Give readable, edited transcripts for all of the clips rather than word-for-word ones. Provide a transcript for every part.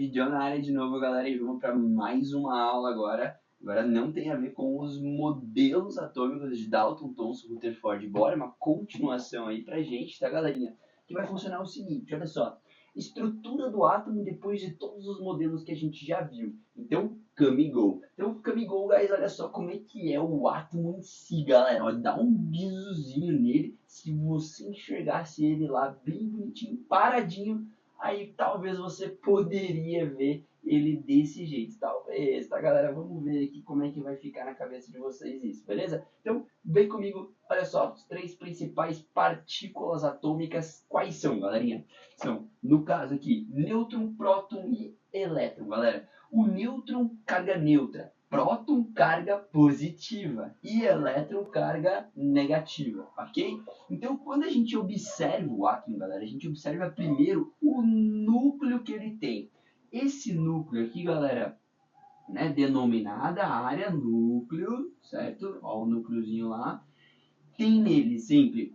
Dijon na área de novo, galera, e vamos para mais uma aula agora. Agora não tem a ver com os modelos atômicos de Dalton, Thomson, Rutherford e Bohr, é uma continuação aí pra gente, tá, galerinha? Que vai funcionar o seguinte, olha só. Estrutura do átomo depois de todos os modelos que a gente já viu. Então, come go. Então, come go, guys, olha só como é que é o átomo em si, galera. Ó, dá um bizuzinho nele. Se você enxergasse ele lá bem bonitinho, paradinho, aí talvez você poderia ver ele desse jeito. Talvez, tá, galera? Vamos ver aqui como é que vai ficar na cabeça de vocês isso, beleza? Então, vem comigo. Olha só, os três principais partículas atômicas, quais são, galerinha? São, no caso aqui, nêutron, próton e elétron, galera. O nêutron, carga neutra. Próton, carga positiva. E elétron, carga negativa, ok? Então, quando a gente observa o átomo, galera, a gente observa primeiro o núcleo que ele tem. Esse núcleo aqui, galera, né, denominada área núcleo, certo? Ó, o núcleozinho lá. Tem nele sempre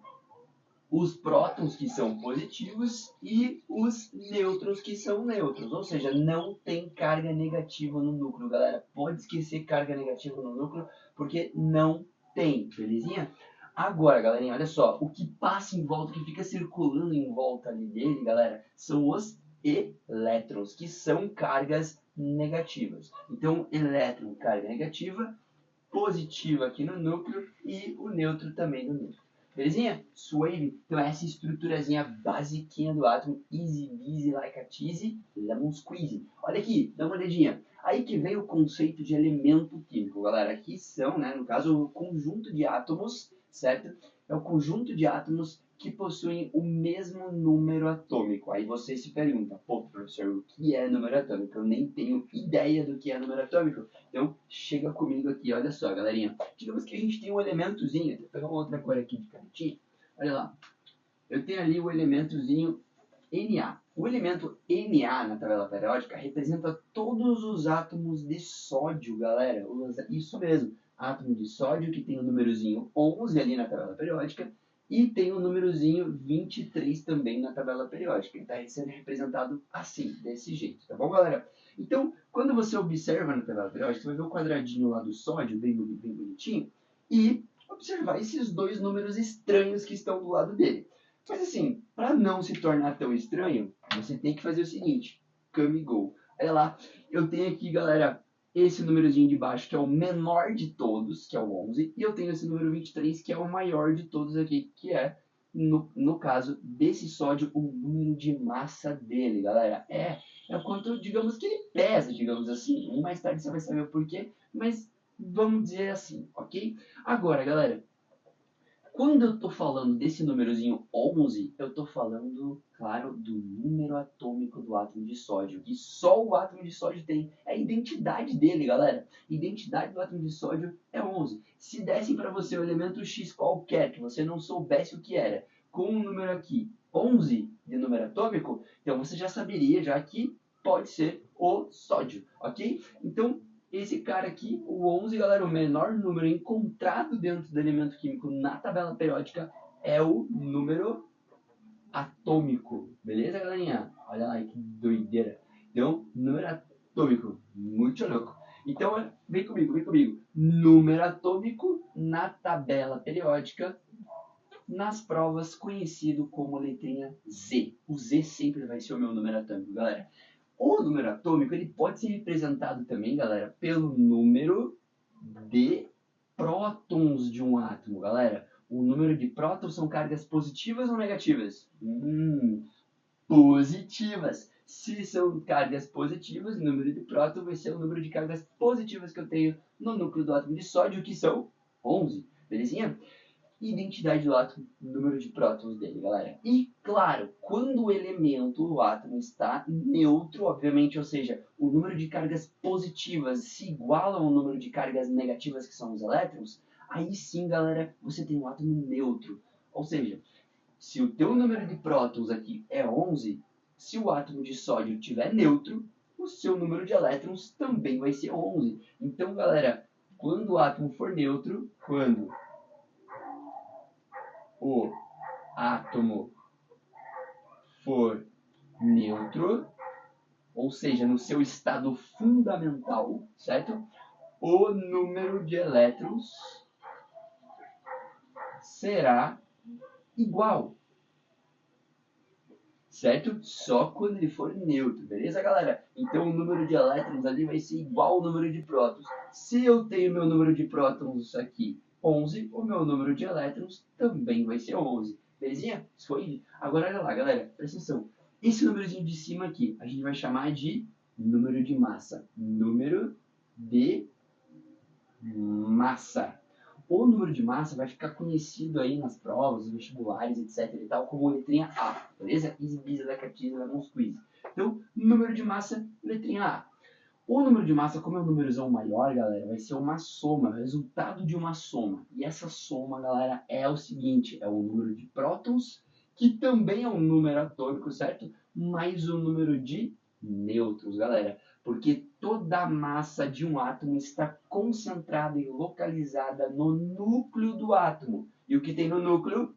os prótons que são positivos e os nêutrons que são neutros, ou seja, não tem carga negativa no núcleo, galera. Pode esquecer carga negativa no núcleo, porque não tem, belezinha? Agora, galerinha, olha só, o que passa em volta, o que fica circulando em volta ali dele, galera, são os elétrons, que são cargas negativas. Então, elétron, carga negativa, positiva aqui no núcleo e o neutro também no núcleo. Belezinha? Suave. Então essa estruturazinha basiquinha do átomo, easy busy like a cheesy, lemon squeezy. Olha aqui, dá uma olhadinha. Aí que vem o conceito de elemento químico, galera. Aqui são, né, no caso, o conjunto de átomos, certo? É o conjunto de átomos que possuem o mesmo número atômico. Aí você se pergunta, pô, professor, o que é número atômico? Eu nem tenho ideia do que é número atômico. Então, chega comigo aqui, olha só, galerinha. Digamos que a gente tem um elementozinho, vou pegar uma outra cor aqui de canetinha. Olha lá. Eu tenho ali o elementozinho Na. O elemento Na na tabela periódica representa todos os átomos de sódio, galera. Isso mesmo. Átomo de sódio que tem o númerozinho 11 ali na tabela periódica e tem o númerozinho 23 também na tabela periódica. Ele está sendo representado assim, desse jeito, tá bom, galera? Então, quando você observa na tabela periódica, você vai ver o quadradinho lá do sódio, bem bonitinho, e observar esses dois números estranhos que estão do lado dele. Mas assim, para não se tornar tão estranho, você tem que fazer o seguinte, come go. Olha lá, eu tenho aqui, galera, esse númerozinho de baixo, que é o menor de todos, que é o 11, e eu tenho esse número 23, que é o maior de todos aqui, que é, no caso desse sódio, o número de massa dele, galera. É o quanto, digamos, que ele pesa, digamos assim. Mais tarde você vai saber o porquê, mas vamos dizer assim, ok? Agora, galera, quando eu estou falando desse númerozinho 11, eu estou falando, claro, do número atômico do átomo de sódio, que só o átomo de sódio tem. É a identidade dele, galera. A identidade do átomo de sódio é 11. Se dessem para você um elemento X qualquer, que você não soubesse o que era, com um número aqui, 11 de número atômico, então você já saberia já que pode ser o sódio, ok? Então, esse cara aqui, o 11, galera, o menor número encontrado dentro do elemento químico na tabela periódica é o número atômico. Beleza, galerinha? Olha lá que doideira. Então, número atômico. Muito louco. Então, vem comigo, vem comigo. Número atômico na tabela periódica, nas provas, conhecido como letrinha Z. O Z sempre vai ser o meu número atômico, galera. O número atômico ele pode ser representado também, galera, pelo número de prótons de um átomo, galera. O número de prótons são cargas positivas ou negativas? Positivas. Se são cargas positivas, o número de prótons vai ser o número de cargas positivas que eu tenho no núcleo do átomo de sódio, que são 11. Belezinha? Identidade do átomo, número de prótons dele, galera. E, claro, quando o elemento, o átomo, está neutro, obviamente, ou seja, o número de cargas positivas se iguala ao número de cargas negativas, que são os elétrons, aí sim, galera, você tem um átomo neutro. Ou seja, se o teu número de prótons aqui é 11, se o átomo de sódio tiver neutro, o seu número de elétrons também vai ser 11. Então, galera, quando o átomo for neutro, quando o átomo for neutro, ou seja, no seu estado fundamental, certo? O número de elétrons será igual, certo? Só quando ele for neutro, beleza, galera? Então o número de elétrons ali vai ser igual ao número de prótons. Se eu tenho meu número de prótons aqui 11, o meu número de elétrons também vai ser 11. Belezinha? Isso foi. Agora olha lá, galera, presta atenção. Esse númerozinho de cima aqui, a gente vai chamar de número de massa. Número de massa. O número de massa vai ficar conhecido aí nas provas, nos vestibulares, etc e tal, como letrinha A, beleza? Easy Beasy da Cartilha Lemons Quiz. Então, número de massa, letrinha A. O número de massa, como é um númerozão maior, galera, vai ser uma soma, resultado de uma soma. E essa soma, galera, é o seguinte, é o número de prótons, que também é um número atômico, certo? Mais o número de nêutrons, galera. Porque toda a massa de um átomo está concentrada e localizada no núcleo do átomo. E o que tem no núcleo?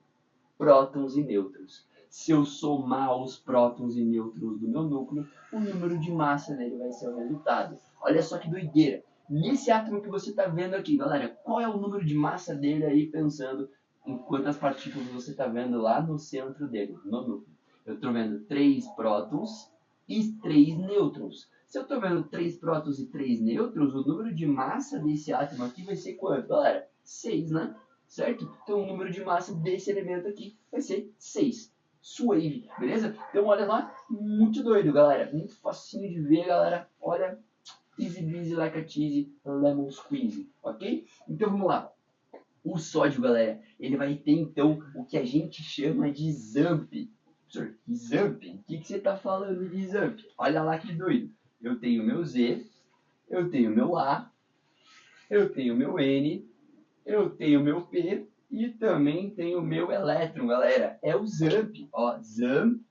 Prótons e nêutrons. Se eu somar os prótons e nêutrons do meu núcleo, o número de massa dele vai ser o resultado. Olha só que doideira. Nesse átomo que você está vendo aqui, galera, qual é o número de massa dele aí, pensando em quantas partículas você está vendo lá no centro dele, no núcleo? Eu estou vendo 3 prótons e 3 nêutrons. Se eu estou vendo 3 prótons e 3 nêutrons, o número de massa desse átomo aqui vai ser quanto, galera? 6, né? Certo? Então o número de massa desse elemento aqui vai ser 6. Suave, beleza? Então olha lá, muito doido, galera. Muito facinho de ver, galera. Olha, easy busy like a cheese, lemon squeeze, ok? Então vamos lá. O sódio, galera, ele vai ter então o que a gente chama de ZAMP. Professor, ZAMP? O que você está falando de ZAMP? Olha lá que doido. Eu tenho meu Z, eu tenho meu A, eu tenho meu N, eu tenho meu P e também tenho o meu elétron, galera. É o ZAMP, ó, ZAMP,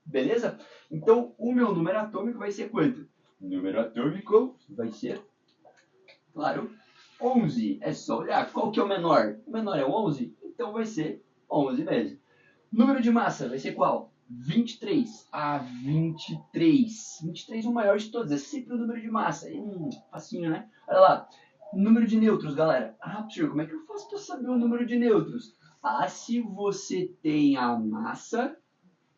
beleza? Então, o meu número atômico vai ser quanto? O número atômico vai ser, claro, 11. É só olhar. Qual que é o menor? O menor é 11? Então vai ser 11 mesmo. Número de massa vai ser qual? 23. Ah, 23. 23 é o maior de todos. É sempre o número de massa. Facinho, né? Olha lá. Número de nêutrons, galera. Ah, professor, como é que eu faço para saber o número de nêutrons? Ah, se você tem a massa,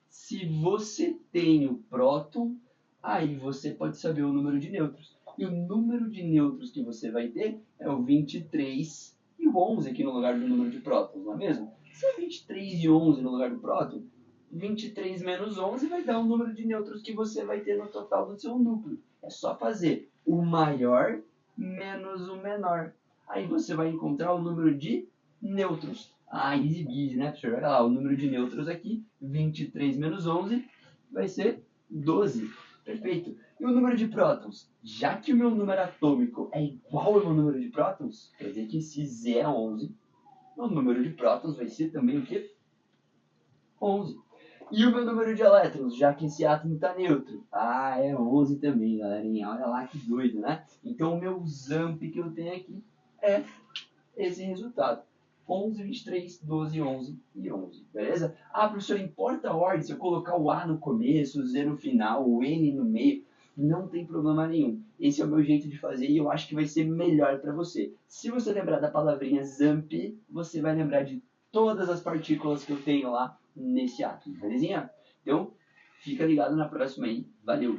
se você tem o próton, aí você pode saber o número de nêutrons. E o número de nêutrons que você vai ter é o 23 e o 11 aqui no lugar do número de prótons, não é mesmo? Se é 23 e 11 no lugar do próton, 23 menos 11 vai dar o número de nêutrons que você vai ter no total do seu núcleo. É só fazer o maior menos o menor. Aí você vai encontrar o número de nêutrons. Ah, easy busy, né, professor? Olha lá, o número de nêutrons aqui, 23 menos 11, vai ser 12. Perfeito. E o número de prótons? Já que o meu número atômico é igual ao meu número de prótons, quer dizer que se Z é 11, o número de prótons vai ser também o quê? 11. E o meu número de elétrons, já que esse átomo está neutro? Ah, é 11 também, galerinha. Olha lá que doido, né? Então o meu ZAMP que eu tenho aqui é esse resultado. 11, 23, 12, 11 e 11, beleza? Ah, professor, importa a ordem, se eu colocar o A no começo, o Z no final, o N no meio, não tem problema nenhum. Esse é o meu jeito de fazer e eu acho que vai ser melhor para você. Se você lembrar da palavrinha ZAMP, você vai lembrar de todas as partículas que eu tenho lá nesse átomo, belezinha? Então, fica ligado na próxima aí. Valeu!